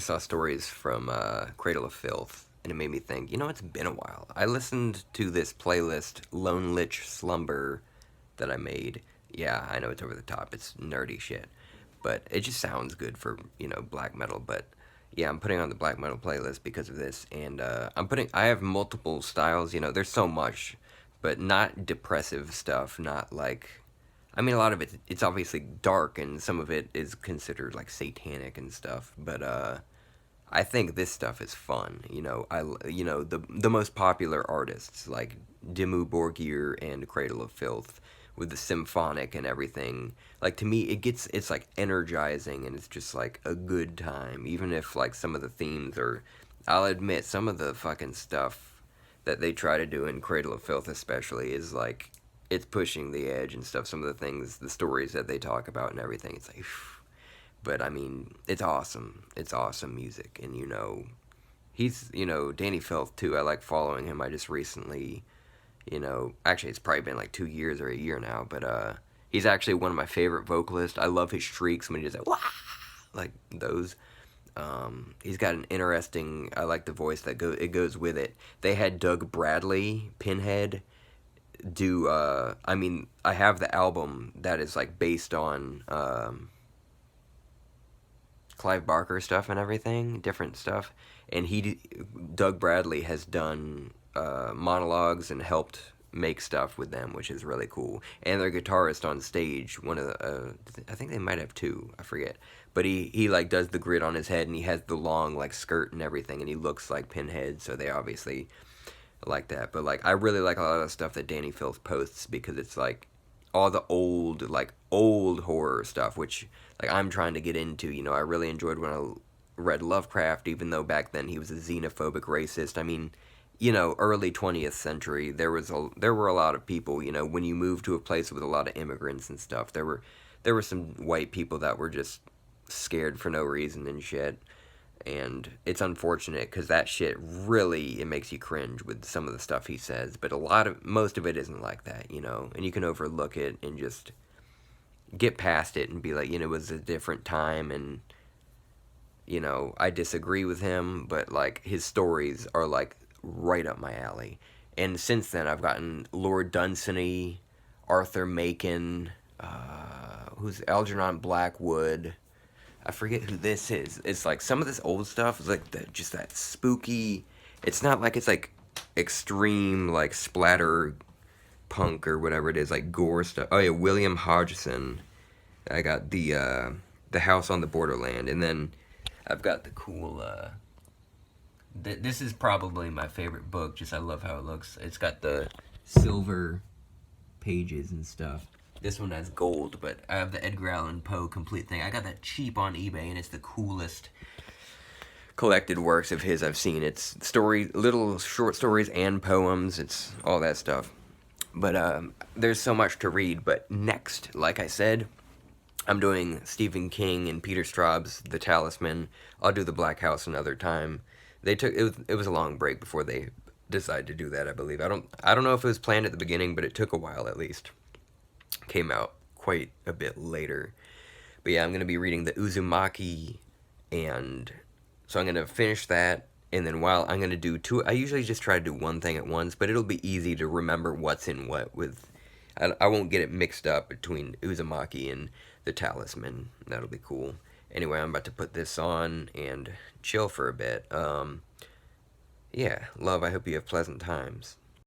Saw stories from Cradle of Filth, and it made me think, it's been a while. I listened to this playlist, Lone Lich Slumber, that I made. Yeah, I know it's over the top. It's nerdy shit. But it just sounds good for, black metal. But yeah, I'm putting on the black metal playlist because of this. And I have multiple styles, there's so much, but not depressive stuff, not like, I mean, a lot of it's obviously dark, and some of it is considered like satanic and stuff. But I think this stuff is fun. The most popular artists like Dimmu Borgir and Cradle of Filth with the symphonic and everything. Like, to me, it's like energizing, and it's just like a good time. Even if like some of the themes are, I'll admit, some of the fucking stuff that they try to do in Cradle of Filth especially is like, it's pushing the edge and stuff. Some of the things, the stories that they talk about and everything, it's like, but I mean, it's awesome. It's awesome music, and he's Danny Filth too. I like following him. I just recently, actually it's probably been like 2 years or a year now, but he's actually one of my favorite vocalists. I love his shrieks when he does that, wah! Like those. He's got an interesting. I like the voice that goes with it. They had Doug Bradley, Pinhead, do. I mean, I have the album that is like based on. Clive Barker stuff and everything, different stuff. And Doug Bradley has done monologues and helped make stuff with them, which is really cool. And their guitarist on stage, one of the, I think they might have two, I forget. But he like does the grid on his head, and he has the long like skirt and everything, and he looks like Pinhead, so they obviously like that. But like I really like a lot of the stuff that Danny Filth posts because it's like all the old horror stuff, which like I'm trying to get into. I really enjoyed when I read Lovecraft, even though back then he was a xenophobic racist. I mean, early 20th century, there were a lot of people. When you move to a place with a lot of immigrants and stuff, there were some white people that were just scared for no reason and shit. And it's unfortunate because that shit really, it makes you cringe with some of the stuff he says. But most of it isn't like that, and you can overlook it and just get past it and be like, it was a different time, and I disagree with him, but like his stories are like right up my alley. And since then, I've gotten Lord Dunsany, Arthur Macon, who's Algernon Blackwood. I forget who this is. It's like some of this old stuff is like just that spooky. It's not like it's like extreme like splatter punk or whatever it is, like gore stuff. Oh yeah, William Hodgson. I got the House on the Borderland, and then I've got the cool. This is probably my favorite book. Just I love how it looks. It's got the silver pages and stuff. This one has gold, but I have the Edgar Allan Poe complete thing. I got that cheap on eBay, and it's the coolest collected works of his I've seen. It's little short stories and poems. It's all that stuff. But there's so much to read. But next, like I said, I'm doing Stephen King and Peter Straub's The Talisman. I'll do The Black House another time. It was a long break before they decided to do that, I believe. I don't know if it was planned at the beginning, but it took a while at least. Came out quite a bit later. But yeah, I'm going to be reading the Uzumaki, and so I'm going to finish that, and then while I'm going to do two, I usually just try to do one thing at once, but it'll be easy to remember what's in what I won't get it mixed up between Uzumaki and the Talisman. That'll be cool. Anyway, I'm about to put this on and chill for a bit. Yeah, love, I hope you have pleasant times.